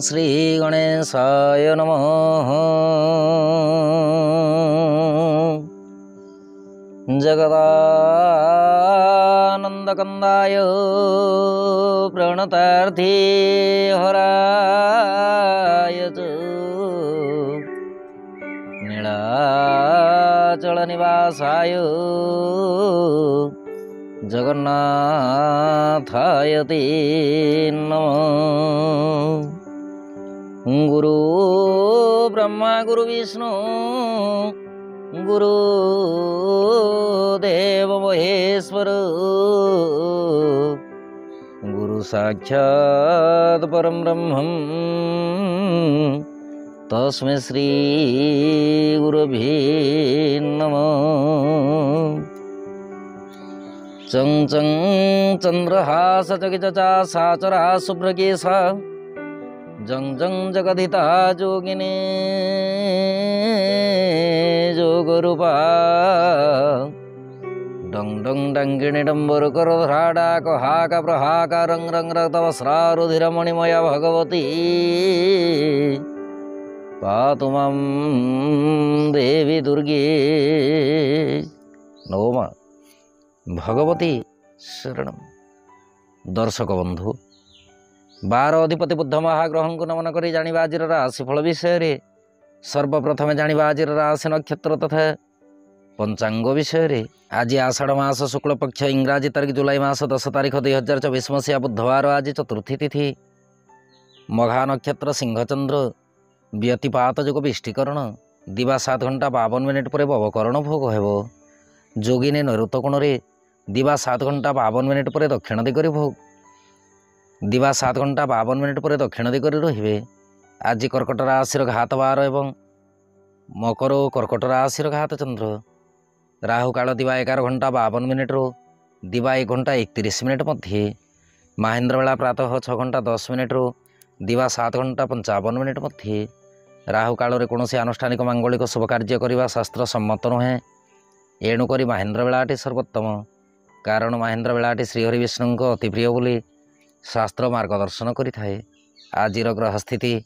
श्री गणेशाय नमः। जगदानन्दकन्दाय प्रणतार्थे हराय च नीलाचलनिवासाय जगन्नाथाय ते नमः। गुरु ब्रह्मा गुरु विष्णु गुरु देव महेश्वर गुरु साक्षात् परम ब्रह्मं तस्मै श्री गुरुभ्ये नमः। चं चं चंद्रहास जगितचा साचरा शुभ्रकेशा जं जं जगदिता जोगिने जोगरूपा डं डं डंगिणी डंबर करधरा डाक हाक प्रहाक रंग रंग रक्तवस्रारुधिरमणिमय भगवती पातु मां देवी दुर्गे। नवमा भगवती शरणम। दर्शक बंधु 12 अधिपति बुद्ध महाग्रह को नमन कर जानिबा आजिर राशिफल विषय सर्वप्रथम जानिबा आजिर राशि नक्षत्र तथा पंचांग विषय। आज आषाढ़ मास शुक्ल पक्ष इंग्राजी तारीख जुलाई मास 10 तारीख 2024 मसीहा बुधवार। आज चतुर्थी तिथि मघा नक्षत्र सिंहचंद्र व्यतिपात जोग विष्टिकरण दिवा 7 घंटा 52 मिनिट पर बवकरण भोग हेब। जोगिनी नैऋत्य कोण दिवा 7 घंटा 52 मिनिट पर दक्षिण दिगरी भोग दिवा 7 घंटा 52 मिनिट पर दक्षिण दिगरी रे। आज कर्कट राशि घात 12 एवं मकर और कर्कट राशि घात चंद्र। राहु काल दिवा 11 घंटा 52 मिनिट दिवा 1 घंटा 31 मिनिट मध्य। महेंद्र बेला प्रातः 6 घंटा 10 मिनिट दिवा 7 घंटा 55 मिनिट मध्य। राहु काल में कौन आनुष्ठानिक मांगलिक शुभ कार्य करने शास्त्र सम्मत नुहे। एणुक महेंद्र बेलाटी सर्वोत्तम कारण महेंद्र बेलाटी श्रीहरि विष्णु अति प्रिय बोली शास्त्र मार्गदर्शन करिथाए। आजिर ग्रह स्थिति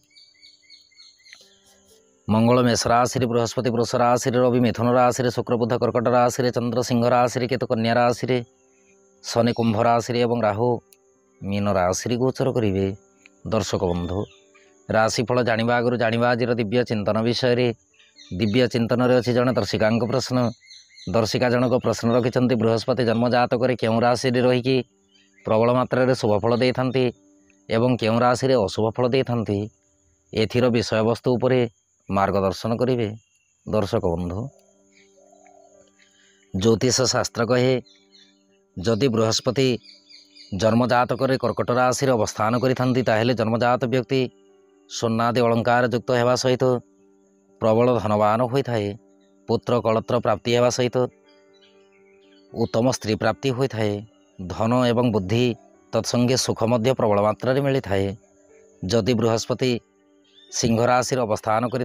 मंगल मेष राशि बृहस्पति वृष राशि रवि मिथुन राशि शुक्र बुध कर्कट राशि चंद्र सिंह राशि केतु कन्या राशि शनि कुंभ राशि और राहु मीन राशि गोचर करेंगे। दर्शक बंधु राशिफल जानिबा आगु जानिबा आजिर दिव्य चिंतन विषय। दिव्य चिंतन अच्छी जड़े दर्शिका प्रश्न। दर्शिका जनक प्रश्न रखिंट बृहस्पति जन्म जातक क्यों राशि रहीकि प्रबल मात्रा शुभफल दे था एवं क्यों राशि अशुभ फल दे था एथिर विषय वस्तु उपरे मार्गदर्शन करेंगे। दर्शक बंधु ज्योतिष शास्त्र कहे जदि बृहस्पति जन्मजातक कर्कट राशि अवस्थान करें जन्मजात व्यक्ति सोनादि अलंकार युक्त होगा सहित प्रबल धनवान होता है। पुत्र कलत्र प्राप्ति होगा सहित उत्तम स्त्री प्राप्ति होता है। धन एवं बुद्धि तत्संगे सुख मध्य प्रबल मात्रा मिलता है। जदि बृहस्पति सिंह राशि अवस्थान करें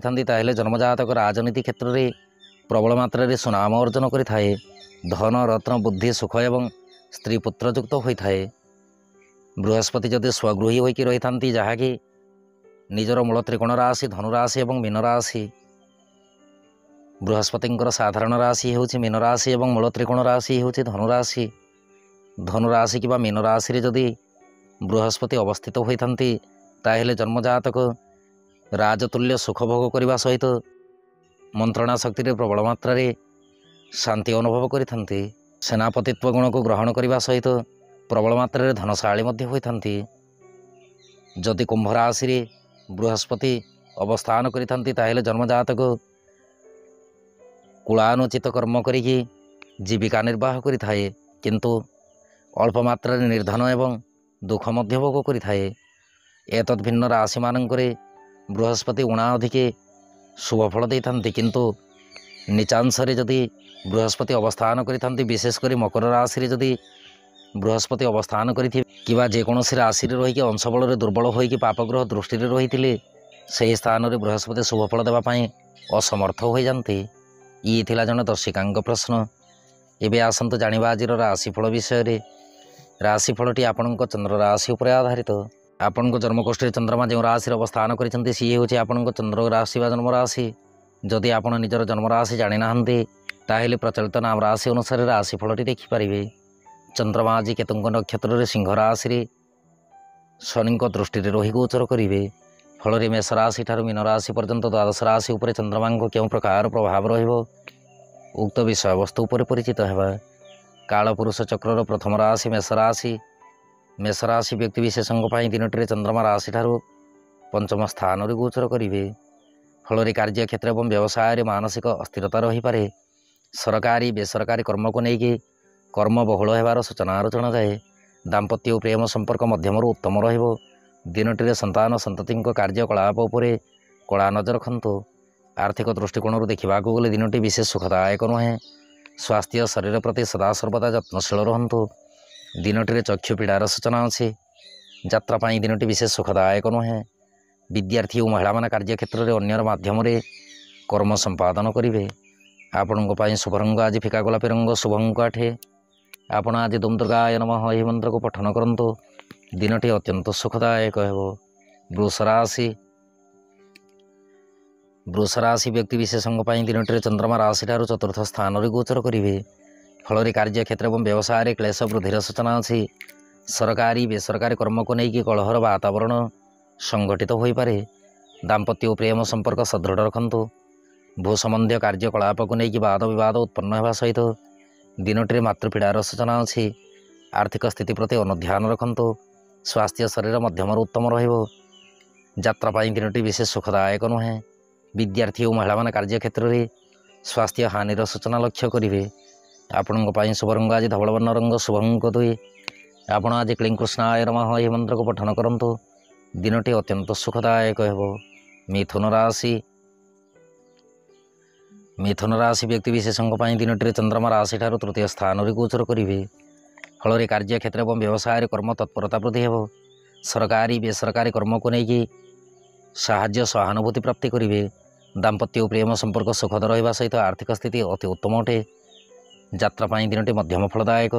जन्मजातक राजनीति क्षेत्र में प्रबल मात्रा सुनाम अर्जन करें। धन रत्न बुद्धि सुख एवं स्त्री पुत्र युक्त होता है। बृहस्पति जदि स्वगृही होकर रही था जहाँकि निजर मूल त्रिकोण राशि धनुराशि और मीन राशि। बृहस्पति साधारण राशि हूँ मीन राशि और मूल त्रिकोण राशि हूँ धनुराशि। धनुराशि कि मीन राशि जदि बृहस्पति अवस्थित होता ताहेले जन्मजातक राजतुल्य सुख भोग करने सहित मंत्रणा शक्ति प्रबल मात्रा शांति अनुभव करते। सेनापतित्व गुण को ग्रहण करने सहित प्रबल मात्रा धनशाली होता। जदि कुंभ राशि बृहस्पति अवस्थान करते जन्मजातक कुलानुचित कर्म करी जीविका निर्वाह करें किंतु अल्प मात्रा निर्धन एवं दुख मध्य भोग करें। एतद् भिन्न राशि मानक बृहस्पति उणा अधिके शुभफल दे था किंतु नीचांशरे जदि बृहस्पति अवस्थान करते विशेषकर मकर राशि जदि बृहस्पति अवस्थान करी जेकोसी राशि रहीकि अंशबल दुर्बल होगी पापग्रह दृष्टि रही से स्थान में बृहस्पति शुभफल देवाई असमर्थ हो जाते। ये थिला जन दर्शिका प्रश्न। एबे आसंतु जानिबा आजिर राशिफल विषय। राशिफलटी आपणक चंद्र राशि उपर आधारित। ଆପଣଙ୍କ ଜନ୍ମକୋଷ୍ଠୀରେ ଚନ୍ଦ୍ରମା ଯେଉଁ ରାଶିରେ ଅବସ୍ଥାନ କରିଛନ୍ତି ସିଏ ହେଉଛି ଆପଣଙ୍କ ଚନ୍ଦ୍ର ରାଶି ବା ଜନ୍ମ ରାଶି। ଯଦି ଆପଣ ନିଜର ଜନ୍ମ ରାଶି ଜାଣିନାହାନ୍ତି ତାହେଲେ ପ୍ରଚଳିତ ନାମ ରାଶି ଅନୁସାରେ ରାଶିଫଳଟି ଦେଖିପାରିବେ। ଚନ୍ଦ୍ରମା ଆଜି କେତୁଙ୍କ ନକ୍ଷତ୍ରରେ ସିଂହ ରାଶିରେ ଶନିଙ୍କ ଦୃଷ୍ଟିରେ ରହି ଗୋଚର କରିବେ। ଫଳରେ ମେଷ ରାଶି ଠାରୁ ମୀନ ରାଶି ପର୍ଯ୍ୟନ୍ତ ଦ୍ୱାଦଶ ରାଶି ଉପରେ ଚନ୍ଦ୍ରମାଙ୍କ କେଉଁ ପ୍ରକାର ପ୍ରଭାବ ରହିବ ଉକ୍ତ ବିଷୟବସ୍ତୁ ଉପରେ ପରିଚିତ ହେବା। କାଳପୁରୁଷ ଚକ୍ରର ପ୍ରଥମ ରାଶି ମେଷ ରାଶି। ମେଷ ରାଶି ବ୍ୟକ୍ତିବିଶେଷଙ୍କ ପାଇଁ ଦିନଟିରେ ଚନ୍ଦ୍ରମା ରାଶିଠାରୁ ପଞ୍ଚମ ସ୍ଥାନରେ ଗୋଚର କରିବେ। ଫଳରେ କାର୍ଯ୍ୟକ୍ଷେତ୍ର ଏବଂ ବ୍ୟବସାୟରେ ମାନସିକ ଅସ୍ଥିରତା ରହିପାରେ। ସରକାରୀ ବେସରକାରୀ କର୍ମକୁ ନେଇକି କର୍ମବହୁଳ ହେବାର ସୂଚନାରୁ ଜଣାଯାଏ। ଦାମ୍ପତ୍ୟ ଓ ପ୍ରେମ ସମ୍ପର୍କ ମଧ୍ୟମରୁ ଉତ୍ତମ ରହିବ। ଦିନଟିରେ ସନ୍ତାନ ସନ୍ତତିଙ୍କ କାର୍ଯ୍ୟକଳାପ ଉପରେ କଳା ନଜର ରଖନ୍ତୁ। ଆର୍ଥିକ ଦୃଷ୍ଟିକୋଣରୁ ଦେଖିବାକୁ ଗଲେ ଦିନଟି ବିଶେଷ ସୁଖଦାୟକ ନୁହେଁ। ସ୍ୱାସ୍ଥ୍ୟ ଶରୀର ପ୍ରତି ସଦାସର୍ବଦା ଯତ୍ନଶୀଳ ରୁହନ୍ତୁ। ଦିନଟିରେ ଚକ୍ଷୁ ପୀଡ଼ାର ସୂଚନା ଅଛି। ଯାତ୍ରା ପାଇଁ ଦିନଟି ବିଶେଷ ସୁଖଦାୟକ ନୁହେଁ। ବିଦ୍ୟାର୍ଥୀ ଓ ମହିଳାମାନେ କାର୍ଯ୍ୟକ୍ଷେତ୍ରରେ ଅନ୍ୟର ମାଧ୍ୟମରେ କର୍ମ ସମ୍ପାଦନ କରିବେ। ଆପଣଙ୍କ ପାଇଁ ଶୁଭ ରଙ୍ଗ ଆଜି ଫିକା ଗୋଲାପୀ ରଙ୍ଗ, ଶୁଭ ଅଙ୍କ 8। ଆପଣ ଆଜି ଦୁମ୍ ଦୁର୍ଗାୟ ନମଃ ଏହି ମନ୍ତ୍ରକୁ ପଠନ କରନ୍ତୁ। ଦିନଟି ଅତ୍ୟନ୍ତ ସୁଖଦାୟକ ହେବ। ବୃଷ ରାଶି। ବୃଷ ରାଶି ବ୍ୟକ୍ତିବିଶେଷଙ୍କ ପାଇଁ ଦିନଟିରେ ଚନ୍ଦ୍ରମା ରାଶିଠାରୁ ଚତୁର୍ଥ ସ୍ଥାନରେ ଗୋଚର କରିବେ। ଫଳରେ କାର୍ଯ୍ୟକ୍ଷେତ୍ର ଏବଂ ବ୍ୟବସାୟରେ କ୍ଲେଶ ବୃଦ୍ଧିର ସୂଚନା ଅଛି। ସରକାରୀ ବେସରକାରୀ କର୍ମକୁ ନେଇକି କଳହର ବାତାବରଣ ସଂଗଠିତ ହୋଇପାରେ। ଦାମ୍ପତ୍ୟ ଓ ପ୍ରେମ ସମ୍ପର୍କ ସଦୃଢ଼ ରଖନ୍ତୁ। ଭୂ ସମ୍ବନ୍ଧୀୟ କାର୍ଯ୍ୟକଳାପକୁ ନେଇକି ବାଦ ବିବାଦ ଉତ୍ପନ୍ନ ହେବା ସହିତ ଦିନଟିରେ ମାତୃପୀଡ଼ାର ସୂଚନା ଅଛି। ଆର୍ଥିକ ସ୍ଥିତି ପ୍ରତି ଅନୁଧ୍ୟାନ ରଖନ୍ତୁ। ସ୍ୱାସ୍ଥ୍ୟ ଶରୀର ମଧ୍ୟମରୁ ଉତ୍ତମ ରହିବ। ଯାତ୍ରା ପାଇଁ ଦିନଟି ବିଶେଷ ସୁଖଦାୟକ ନୁହେଁ। ବିଦ୍ୟାର୍ଥୀ ଓ ମହିଳାମାନେ କାର୍ଯ୍ୟକ୍ଷେତ୍ରରେ ସ୍ୱାସ୍ଥ୍ୟ ହାନିର ସୂଚନା ଲକ୍ଷ୍ୟ କରିବେ। ଆପଣଙ୍କ ପାଇଁ ଶୁଭ ରଙ୍ଗ ଆଜି ଧବଳବର୍ଣ୍ଣ ରଙ୍ଗ, ଶୁଭ ଅଙ୍କ 2। ଆପଣ ଆଜି କ୍ଲିଂ କୃଷ୍ଣାୟ ନମଃ ଏହି ମନ୍ତ୍ରକୁ ପଠନ କରନ୍ତୁ। ଦିନଟି ଅତ୍ୟନ୍ତ ସୁଖଦାୟକ ହେବ। ମିଥୁନ ରାଶି। ମିଥୁନ ରାଶି ବ୍ୟକ୍ତିବିଶେଷଙ୍କ ପାଇଁ ଦିନଟିରେ ଚନ୍ଦ୍ରମା ରାଶିଠାରୁ ତୃତୀୟ ସ୍ଥାନରେ ଗୋଚର କରିବେ। ଫଳରେ କାର୍ଯ୍ୟକ୍ଷେତ୍ର ଏବଂ ବ୍ୟବସାୟରେ କର୍ମ ତତ୍ପରତା ବୃଦ୍ଧି ହେବ। ସରକାରୀ ବେସରକାରୀ କର୍ମକୁ ନେଇକି ସାହାଯ୍ୟ ସହାନୁଭୂତି ପ୍ରାପ୍ତି କରିବେ। ଦାମ୍ପତ୍ୟ ଓ ପ୍ରେମ ସମ୍ପର୍କ ସୁଖଦ ରହିବା ସହିତ ଆର୍ଥିକ ସ୍ଥିତି ଅତି ଉତ୍ତମ ଅଟେ। ଯାତ୍ରା ପାଇଁ ଦିନଟି ମଧ୍ୟମ ଫଳଦାୟକ।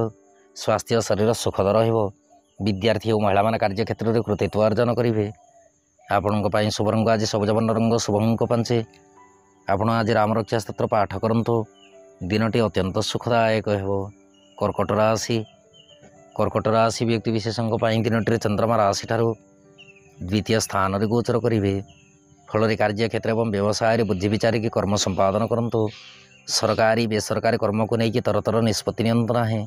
ସ୍ୱାସ୍ଥ୍ୟ ଶରୀର ସୁଖଦ ରହିବ। ବିଦ୍ୟାର୍ଥୀ ଓ ମହିଳାମାନେ କାର୍ଯ୍ୟକ୍ଷେତ୍ରରେ କୃତିତ୍ୱ ଅର୍ଜନ କରିବେ। ଆପଣଙ୍କ ପାଇଁ ଶୁଭ ରଙ୍ଗ ଆଜି ସବୁଜ ବର୍ଣ୍ଣ ରଙ୍ଗ, ଶୁଭ ଅଙ୍କ 5। ଆପଣ ଆଜି ରାମରକ୍ଷା ସ୍ତୋତ୍ର ପାଠ କରନ୍ତୁ। ଦିନଟି ଅତ୍ୟନ୍ତ ସୁଖଦାୟକ ହେବ। କର୍କଟ ରାଶି। କର୍କଟ ରାଶି ବ୍ୟକ୍ତିବିଶେଷଙ୍କ ପାଇଁ ଦିନଟିରେ ଚନ୍ଦ୍ରମା ରାଶିଠାରୁ ଦ୍ୱିତୀୟ ସ୍ଥାନରେ ଗୋଚର କରିବେ। ଫଳରେ କାର୍ଯ୍ୟକ୍ଷେତ୍ର ଏବଂ ବ୍ୟବସାୟରେ ବୁଝି ବିଚାରିକି କର୍ମ ସମ୍ପାଦନ କରନ୍ତୁ। ସରକାରୀ ବେସରକାରୀ କର୍ମକୁ ନେଇକି ତରତର ନିଷ୍ପତ୍ତି ନିଅନ୍ତୁ ନାହିଁ।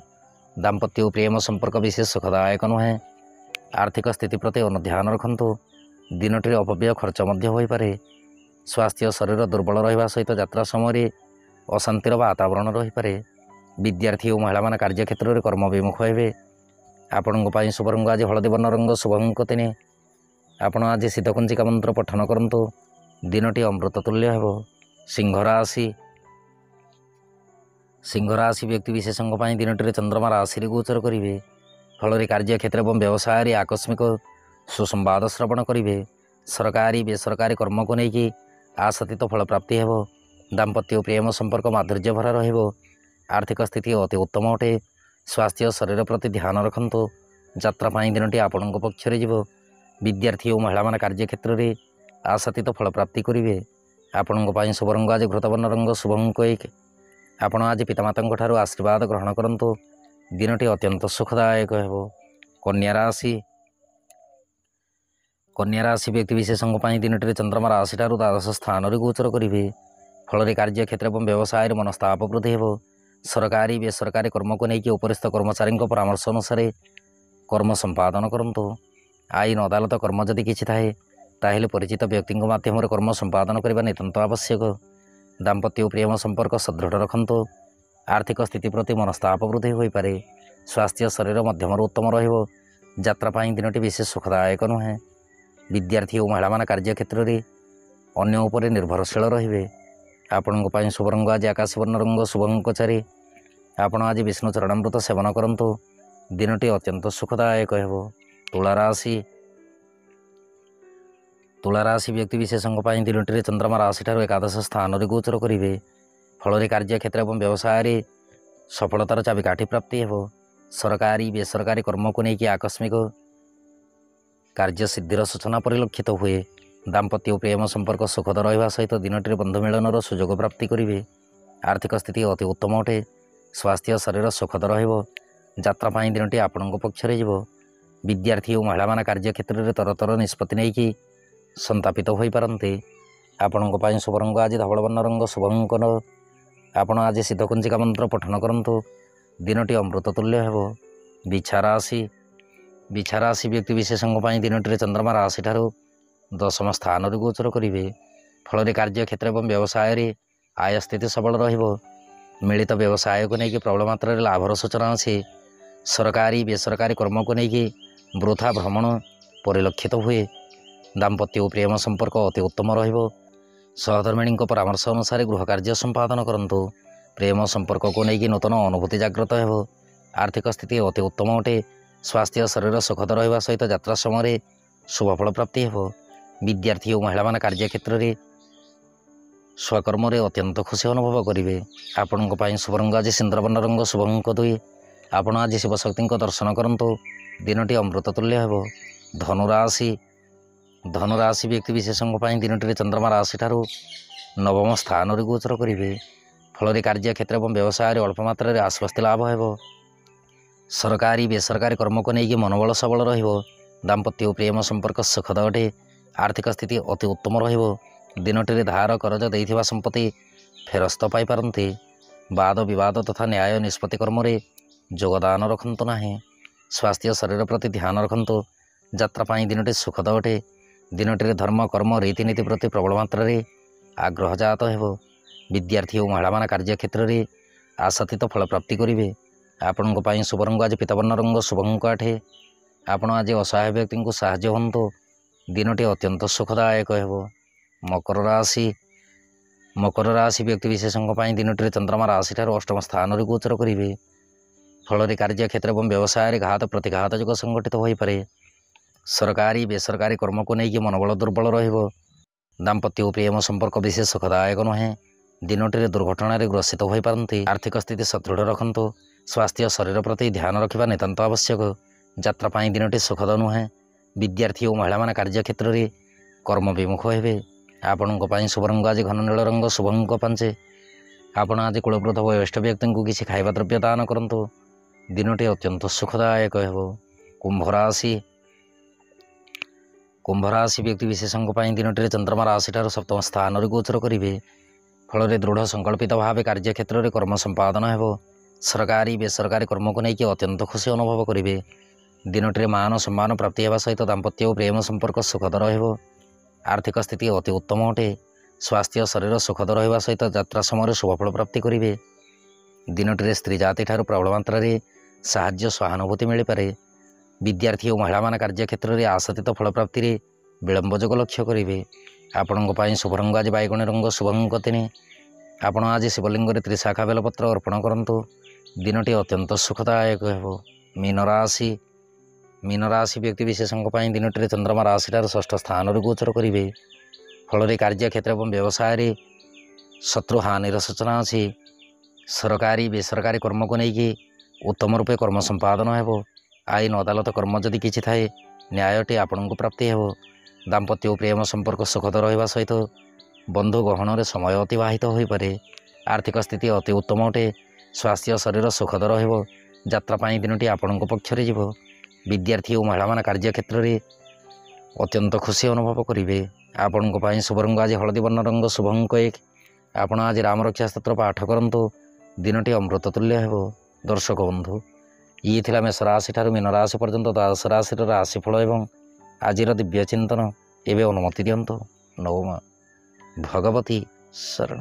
ଦାମ୍ପତ୍ୟ ଓ ପ୍ରେମ ସମ୍ପର୍କ ବିଶେଷ ସୁଖଦାୟକ ନୁହେଁ। ଆର୍ଥିକ ସ୍ଥିତି ପ୍ରତି ଅନୁଧ୍ୟାନ ରଖନ୍ତୁ। ଦିନଟିରେ ଅପବ୍ୟୟ ଖର୍ଚ୍ଚ ମଧ୍ୟ ହୋଇପାରେ। ସ୍ୱାସ୍ଥ୍ୟ ଶରୀର ଦୁର୍ବଳ ରହିବା ସହିତ ଯାତ୍ରା ସମୟରେ ଅଶାନ୍ତିର ବାତାବରଣ ରହିପାରେ। ବିଦ୍ୟାର୍ଥୀ ଓ ମହିଳାମାନେ କାର୍ଯ୍ୟକ୍ଷେତ୍ରରେ କର୍ମ ବିମୁଖ ହେବେ। ଆପଣଙ୍କ ପାଇଁ ଶୁଭ ରଙ୍ଗ ଆଜି ହଳଦୀ ବର୍ଣ୍ଣ ରଙ୍ଗ, ଶୁଭ ଅଙ୍କ 3। ଆପଣ ଆଜି ଶୀତକୁଞ୍ଚିକା ମନ୍ତ୍ର ପଠନ କରନ୍ତୁ। ଦିନଟି ଅମୃତ ତୁଲ୍ୟ ହେବ। ସିଂହ ରାଶି। ସିଂହ ରାଶି ବ୍ୟକ୍ତିବିଶେଷଙ୍କ ପାଇଁ ଦିନଟିରେ ଚନ୍ଦ୍ରମା ରାଶିରେ ଗୋଚର କରିବେ। ଫଳରେ କାର୍ଯ୍ୟକ୍ଷେତ୍ର ଏବଂ ବ୍ୟବସାୟରେ ଆକସ୍ମିକ ସୁସମ୍ବାଦ ଶ୍ରବଣ କରିବେ। ସରକାରୀ ବେସରକାରୀ କର୍ମକୁ ନେଇକି ଆଶାତୀତ ଫଳପ୍ରାପ୍ତି ହେବ। ଦାମ୍ପତ୍ୟ ଓ ପ୍ରେମ ସମ୍ପର୍କ ମାଧୁର୍ଯ୍ୟ ଭରା ରହିବ। ଆର୍ଥିକ ସ୍ଥିତି ଅତି ଉତ୍ତମ ଅଟେ। ସ୍ୱାସ୍ଥ୍ୟ ଶରୀର ପ୍ରତି ଧ୍ୟାନ ରଖନ୍ତୁ। ଯାତ୍ରା ପାଇଁ ଦିନଟି ଆପଣଙ୍କ ପକ୍ଷରେ ଯିବ। ବିଦ୍ୟାର୍ଥୀ ଓ ମହିଳାମାନେ କାର୍ଯ୍ୟକ୍ଷେତ୍ରରେ ଆଶାତୀତ ଫଳପ୍ରାପ୍ତି କରିବେ। ଆପଣଙ୍କ ପାଇଁ ଶୁଭ ରଙ୍ଗ ଆଜି ଘୃତବର୍ଣ୍ଣ ରଙ୍ଗ, ଶୁଭ ଅଙ୍କ 1। ଆପଣ ଆଜି ପିତାମାତାଙ୍କ ଠାରୁ ଆଶୀର୍ବାଦ ଗ୍ରହଣ କରନ୍ତୁ। ଦିନଟି ଅତ୍ୟନ୍ତ ସୁଖଦାୟକ ହେବ। କନ୍ୟା ରାଶି। କନ୍ୟା ରାଶି ବ୍ୟକ୍ତିବିଶେଷଙ୍କ ପାଇଁ ଦିନଟିରେ ଚନ୍ଦ୍ରମା ରାଶିଠାରୁ ଦ୍ୱାଦଶ ସ୍ଥାନରେ ଗୋଚର କରିବେ। ଫଳରେ କାର୍ଯ୍ୟକ୍ଷେତ୍ର ଏବଂ ବ୍ୟବସାୟରେ ମନସ୍ତାପ ବୃଦ୍ଧି ହେବ। ସରକାରୀ ବେସରକାରୀ କର୍ମକୁ ନେଇକି ଉପରିସ୍ଥ କର୍ମଚାରୀଙ୍କ ପରାମର୍ଶ ଅନୁସାରେ କର୍ମ ସମ୍ପାଦନ କରନ୍ତୁ। ଆଇନ ଅଦାଲତ କର୍ମ ଯଦି କିଛି ଥାଏ ତାହେଲେ ପରିଚିତ ବ୍ୟକ୍ତିଙ୍କ ମାଧ୍ୟମରେ କର୍ମ ସମ୍ପାଦନ କରିବା ନିତାନ୍ତ ଆବଶ୍ୟକ। ଦାମ୍ପତ୍ୟ ଓ ପ୍ରେମ ସମ୍ପର୍କ ସଦୃଢ଼ ରଖନ୍ତୁ। ଆର୍ଥିକ ସ୍ଥିତି ପ୍ରତି ମନସ୍ତାପ ବୃଦ୍ଧି ହୋଇପାରେ। ସ୍ୱାସ୍ଥ୍ୟ ଶରୀର ମଧ୍ୟମରୁ ଉତ୍ତମ ରହିବ। ଯାତ୍ରା ପାଇଁ ଦିନଟି ବିଶେଷ ସୁଖଦାୟକ ନୁହେଁ। ବିଦ୍ୟାର୍ଥୀ ଓ ମହିଳାମାନେ କାର୍ଯ୍ୟକ୍ଷେତ୍ରରେ ଅନ୍ୟ ଉପରେ ନିର୍ଭରଶୀଳ ରହିବେ। ଆପଣଙ୍କ ପାଇଁ ଶୁଭ ରଙ୍ଗ ଆଜି ଆକାଶୀ ବର୍ଣ୍ଣ ରଙ୍ଗ, ଶୁଭ ଅଙ୍କ 4। ଆପଣ ଆଜି ବିଷ୍ଣୁ ଚରଣାମୃତ ସେବନ କରନ୍ତୁ। ଦିନଟି ଅତ୍ୟନ୍ତ ସୁଖଦାୟକ ହେବ। ତୁଳା ରାଶି। ତୁଳା ରାଶି ବ୍ୟକ୍ତିବିଶେଷଙ୍କ ପାଇଁ ଦିନଟିରେ ଚନ୍ଦ୍ରମା ରାଶିଠାରୁ ଏକାଦଶ ସ୍ଥାନରେ ଗୋଚର କରିବେ। ଫଳରେ କାର୍ଯ୍ୟକ୍ଷେତ୍ର ଏବଂ ବ୍ୟବସାୟରେ ସଫଳତାର ଚାବିକାଠି ପ୍ରାପ୍ତି ହେବ। ସରକାରୀ ବେସରକାରୀ କର୍ମକୁ ନେଇକି ଆକସ୍ମିକ କାର୍ଯ୍ୟସିଦ୍ଧିର ସୂଚନା ପରିଲକ୍ଷିତ ହୁଏ। ଦାମ୍ପତ୍ୟ ଓ ପ୍ରେମ ସମ୍ପର୍କ ସୁଖଦ ରହିବା ସହିତ ଦିନଟିରେ ବନ୍ଧୁ ମିଳନର ସୁଯୋଗ ପ୍ରାପ୍ତି କରିବେ। ଆର୍ଥିକ ସ୍ଥିତି ଅତି ଉତ୍ତମ ଅଟେ। ସ୍ୱାସ୍ଥ୍ୟ ଶରୀର ସୁଖଦ ରହିବ। ଯାତ୍ରା ପାଇଁ ଦିନଟି ଆପଣଙ୍କ ପକ୍ଷରେ ଯିବ। ବିଦ୍ୟାର୍ଥୀ ଓ ମହିଳାମାନେ କାର୍ଯ୍ୟକ୍ଷେତ୍ରରେ ତରତର ନିଷ୍ପତ୍ତି ନେଇକି ସନ୍ତାପିତ ହୋଇପାରନ୍ତି। ଆପଣଙ୍କ ପାଇଁ ଶୁଭ ରଙ୍ଗ ଆଜି ଧବଳ ବର୍ଣ୍ଣ ରଙ୍ଗ, ଶୁଭ ଅଙ୍କନ। ଆପଣ ଆଜି ସିଦ୍ଧକୁଞ୍ଚିକା ମନ୍ତ୍ର ପଠନ କରନ୍ତୁ। ଦିନଟି ଅମୃତ ତୁଲ୍ୟ ହେବ। ବିଛା ରାଶି ବ୍ୟକ୍ତିବିଶେଷଙ୍କ ପାଇଁ ଦିନଟିରେ ଚନ୍ଦ୍ରମା ରାଶିଠାରୁ ଦଶମ ସ୍ଥାନରେ ଗୋଚର କରିବେ। ଫଳରେ କାର୍ଯ୍ୟକ୍ଷେତ୍ର ଏବଂ ବ୍ୟବସାୟରେ ଆୟ ସ୍ଥିତି ସବଳ ରହିବ। ମିଳିତ ବ୍ୟବସାୟକୁ ନେଇକି ପ୍ରବଳ ମାତ୍ରାରେ ଲାଭର ସୂଚନା ଅଛି। ସରକାରୀ ବେସରକାରୀ କର୍ମକୁ ନେଇକି ବୃଥା ଭ୍ରମଣ ପରିଲକ୍ଷିତ ହୁଏ। ଦାମ୍ପତ୍ୟ ଓ ପ୍ରେମ ସମ୍ପର୍କ ଅତି ଉତ୍ତମ ରହିବ। ସହଧର୍ମିଣୀଙ୍କ ପରାମର୍ଶ ଅନୁସାରେ ଗୃହ କାର୍ଯ୍ୟ ସମ୍ପାଦନ କରନ୍ତୁ। ପ୍ରେମ ସମ୍ପର୍କକୁ ନେଇକି ନୂତନ ଅନୁଭୂତି ଜାଗ୍ରତ ହେବ। ଆର୍ଥିକ ସ୍ଥିତି ଅତି ଉତ୍ତମ ଅଟେ। ସ୍ୱାସ୍ଥ୍ୟ ଶରୀର ସୁଖଦ ରହିବା ସହିତ ଯାତ୍ରା ସମୟରେ ଶୁଭଫଳ ପ୍ରାପ୍ତି ହେବ। ବିଦ୍ୟାର୍ଥୀ ଓ ମହିଳାମାନେ କାର୍ଯ୍ୟକ୍ଷେତ୍ରରେ ସ୍ୱକର୍ମରେ ଅତ୍ୟନ୍ତ ଖୁସି ଅନୁଭବ କରିବେ। ଆପଣଙ୍କ ପାଇଁ ଶୁଭ ରଙ୍ଗ ଆଜି ସିନ୍ଦୁରବର୍ଣ୍ଣ ରଙ୍ଗ, ଶୁଭ ଅଙ୍କ 2। ଆପଣ ଆଜି ଶିବଶକ୍ତିଙ୍କ ଦର୍ଶନ କରନ୍ତୁ। ଦିନଟି ଅମୃତ ତୁଲ୍ୟ ହେବ। ଧନୁରାଶି ବ୍ୟକ୍ତିବିଶେଷଙ୍କ ପାଇଁ ଦିନଟିରେ ଚନ୍ଦ୍ରମା ରାଶିଠାରୁ ନବମ ସ୍ଥାନରେ ଗୋଚର କରିବେ। ଫଳରେ କାର୍ଯ୍ୟକ୍ଷେତ୍ର ଏବଂ ବ୍ୟବସାୟରେ ଅଳ୍ପ ମାତ୍ରାରେ ଆଶ୍ୱସ୍ତି ଲାଭ ହେବ। ସରକାରୀ ବେସରକାରୀ କର୍ମକୁ ନେଇକି ମନୋବଳ ସବଳ ରହିବ। ଦାମ୍ପତ୍ୟ ଓ ପ୍ରେମ ସମ୍ପର୍କ ସୁଖଦ ଅଟେ। ଆର୍ଥିକ ସ୍ଥିତି ଅତି ଉତ୍ତମ ରହିବ। ଦିନଟିରେ ଧାର କରଜ ଦେଇଥିବା ସମ୍ପତ୍ତି ଫେରସ୍ତ ପାଇପାରନ୍ତି। ବାଦ ବିବାଦ ତଥା ନ୍ୟାୟ ନିଷ୍ପତ୍ତି କର୍ମରେ ଯୋଗଦାନ ରଖନ୍ତୁ ନାହିଁ। ସ୍ୱାସ୍ଥ୍ୟ ଶରୀର ପ୍ରତି ଧ୍ୟାନ ରଖନ୍ତୁ। ଯାତ୍ରା ପାଇଁ ଦିନଟି ସୁଖଦ ଅଟେ। ଦିନଟିରେ ଧର୍ମ କର୍ମ ରୀତିନୀତି ପ୍ରତି ପ୍ରବଳ ମାତ୍ରାରେ ଆଗ୍ରହ ଜାତ ହେବ। ବିଦ୍ୟାର୍ଥୀ ଓ ମହିଳାମାନେ କାର୍ଯ୍ୟକ୍ଷେତ୍ରରେ ଆଶାତୀତ ଫଳ ପ୍ରାପ୍ତି କରିବେ। ଆପଣଙ୍କ ପାଇଁ ଶୁଭ ରଙ୍ଗ ଆଜି ପୀତବର୍ଣ୍ଣ ରଙ୍ଗ, ଶୁଭ ଅଙ୍କ 8। ଆପଣ ଆଜି ଅସହାୟ ବ୍ୟକ୍ତିଙ୍କୁ ସାହାଯ୍ୟ ହୁଅନ୍ତୁ। ଦିନଟି ଅତ୍ୟନ୍ତ ସୁଖଦାୟକ ହେବ। ମକର ରାଶି ବ୍ୟକ୍ତିବିଶେଷଙ୍କ ପାଇଁ ଦିନଟିରେ ଚନ୍ଦ୍ରମା ରାଶିଠାରୁ ଅଷ୍ଟମ ସ୍ଥାନରେ ଗୋଚର କରିବେ। ଫଳରେ କାର୍ଯ୍ୟକ୍ଷେତ୍ର ଏବଂ ବ୍ୟବସାୟରେ ଘାତ ପ୍ରତିଘାତ ଯୋଗ ସଂଗଠିତ ହୋଇପାରେ। ସରକାରୀ ବେସରକାରୀ କର୍ମକୁ ନେଇକି ମନୋବଳ ଦୁର୍ବଳ ରହିବ। ଦାମ୍ପତ୍ୟ ଓ ପ୍ରେମ ସମ୍ପର୍କ ବିଶେଷ ସୁଖଦାୟକ ନୁହେଁ। ଦିନଟିରେ ଦୁର୍ଘଟଣାରେ ଗ୍ରସିତ ହୋଇପାରନ୍ତି। ଆର୍ଥିକ ସ୍ଥିତି ସଦୃଢ଼ ରଖନ୍ତୁ। ସ୍ୱାସ୍ଥ୍ୟ ଶରୀର ପ୍ରତି ଧ୍ୟାନ ରଖିବା ନିତାନ୍ତ ଆବଶ୍ୟକ। ଯାତ୍ରା ପାଇଁ ଦିନଟି ସୁଖଦ ନୁହେଁ। ବିଦ୍ୟାର୍ଥୀ ଓ ମହିଳାମାନେ କାର୍ଯ୍ୟକ୍ଷେତ୍ରରେ କର୍ମ ବିମୁଖ ହେବେ। ଆପଣଙ୍କ ପାଇଁ ଶୁଭ ରଙ୍ଗ ଆଜି ଘନ ନୀଳ ରଙ୍ଗ, ଶୁଭ ଅଙ୍କ 5। ଆପଣ ଆଜି କୁଳବୃଦ୍ଧ ବୟସ୍କ ବ୍ୟକ୍ତିଙ୍କୁ କିଛି ଖାଇବା ଦ୍ରବ୍ୟ ଦାନ କରନ୍ତୁ। ଦିନଟି ଅତ୍ୟନ୍ତ ସୁଖଦାୟକ ହେବ। କୁମ୍ଭ ରାଶି ବ୍ୟକ୍ତିବିଶେଷଙ୍କ ପାଇଁ ଦିନଟିରେ ଚନ୍ଦ୍ରମା ରାଶିଠାରୁ ସପ୍ତମ ସ୍ଥାନରେ ଗୋଚର କରିବେ। ଫଳରେ ଦୃଢ଼ ସଂକଳ୍ପିତ ଭାବେ କାର୍ଯ୍ୟକ୍ଷେତ୍ରରେ କର୍ମ ସମ୍ପାଦନ ହେବ। ସରକାରୀ ବେସରକାରୀ କର୍ମକୁ ନେଇକି ଅତ୍ୟନ୍ତ ଖୁସି ଅନୁଭବ କରିବେ। ଦିନଟିରେ ମାନ ସମ୍ମାନ ପ୍ରାପ୍ତି ହେବା ସହିତ ଦାମ୍ପତ୍ୟ ଓ ପ୍ରେମ ସମ୍ପର୍କ ସୁଖଦ ରହିବ। ଆର୍ଥିକ ସ୍ଥିତି ଅତି ଉତ୍ତମ ଅଟେ। ସ୍ୱାସ୍ଥ୍ୟ ଶରୀର ସୁଖଦ ରହିବା ସହିତ ଯାତ୍ରା ସମୟରେ ଶୁଭଫଳ ପ୍ରାପ୍ତି କରିବେ। ଦିନଟିରେ ସ୍ତ୍ରୀ ଜାତିଠାରୁ ପ୍ରବଳ ମାତ୍ରାରେ ସାହାଯ୍ୟ ସହାନୁଭୂତି ମିଳିପାରେ। ବିଦ୍ୟାର୍ଥୀ ଓ ମହିଳାମାନେ କାର୍ଯ୍ୟକ୍ଷେତ୍ରରେ ଆଶାତୀତ ଫଳ ପ୍ରାପ୍ତିରେ ବିଳମ୍ବ ଯୋଗ ଲକ୍ଷ୍ୟ କରିବେ। ଆପଣଙ୍କ ପାଇଁ ଶୁଭ ରଙ୍ଗ ଆଜି ବାଇଗଣୀ ରଙ୍ଗ, ଶୁଭ ଅଙ୍କ 3। ଆପଣ ଆଜି ଶିବଲିଙ୍ଗରେ ତ୍ରିଶାଖା ବେଲପତ୍ର ଅର୍ପଣ କରନ୍ତୁ। ଦିନଟି ଅତ୍ୟନ୍ତ ସୁଖଦାୟକ ହେବ। ମୀନ ରାଶି ବ୍ୟକ୍ତିବିଶେଷଙ୍କ ପାଇଁ ଦିନଟିରେ ଚନ୍ଦ୍ରମା ରାଶିଠାରୁ ଷଷ୍ଠ ସ୍ଥାନରେ ଗୋଚର କରିବେ। ଫଳରେ କାର୍ଯ୍ୟକ୍ଷେତ୍ର ଏବଂ ବ୍ୟବସାୟରେ ଶତ୍ରୁ ହାନିର ସୂଚନା ଅଛି। ସରକାରୀ ବେସରକାରୀ କର୍ମକୁ ନେଇକି ଉତ୍ତମ ରୂପେ କର୍ମ ସମ୍ପାଦନ ହେବ। ଆଇନ ଅଦାଲତ କର୍ମ ଯଦି କିଛି ଥାଏ, ନ୍ୟାୟଟି ଆପଣଙ୍କୁ ପ୍ରାପ୍ତି ହେବ। ଦାମ୍ପତ୍ୟ ଓ ପ୍ରେମ ସମ୍ପର୍କ ସୁଖଦ ରହିବା ସହିତ ବନ୍ଧୁ ଗହଣରେ ସମୟ ଅତିବାହିତ ହୋଇପାରେ। ଆର୍ଥିକ ସ୍ଥିତି ଅତି ଉତ୍ତମ ଅଟେ। ସ୍ୱାସ୍ଥ୍ୟ ଶରୀର ସୁଖଦ ରହିବ। ଯାତ୍ରା ପାଇଁ ଦିନଟି ଆପଣଙ୍କ ପକ୍ଷରେ ଯିବ। ବିଦ୍ୟାର୍ଥୀ ଓ ମହିଳାମାନେ କାର୍ଯ୍ୟକ୍ଷେତ୍ରରେ ଅତ୍ୟନ୍ତ ଖୁସି ଅନୁଭବ କରିବେ। ଆପଣଙ୍କ ପାଇଁ ଶୁଭ ରଙ୍ଗ ଆଜି ହଳଦୀ ବର୍ଣ୍ଣ ରଙ୍ଗ, ଶୁଭ ଅଙ୍କ 1। ଆପଣ ଆଜି ରାମରକ୍ଷା ସ୍ତୋତ୍ର ପାଠ କରନ୍ତୁ। ଦିନଟି ଅମୃତ ତୁଲ୍ୟ ହେବ। ଦର୍ଶକ ବନ୍ଧୁ, ଇଏ ଥିଲା ମେଷ ରାଶି ଠାରୁ ମୀନ ରାଶି ପର୍ଯ୍ୟନ୍ତ ଦ୍ୱାଦଶ ରାଶିର ରାଶିଫଳ ଏବଂ ଆଜିର ଦିବ୍ୟ ଚିନ୍ତନ। ଏବେ ଅନୁମତି ଦିଅନ୍ତୁ। ନବମା ଭଗବତୀ ଶରଣ।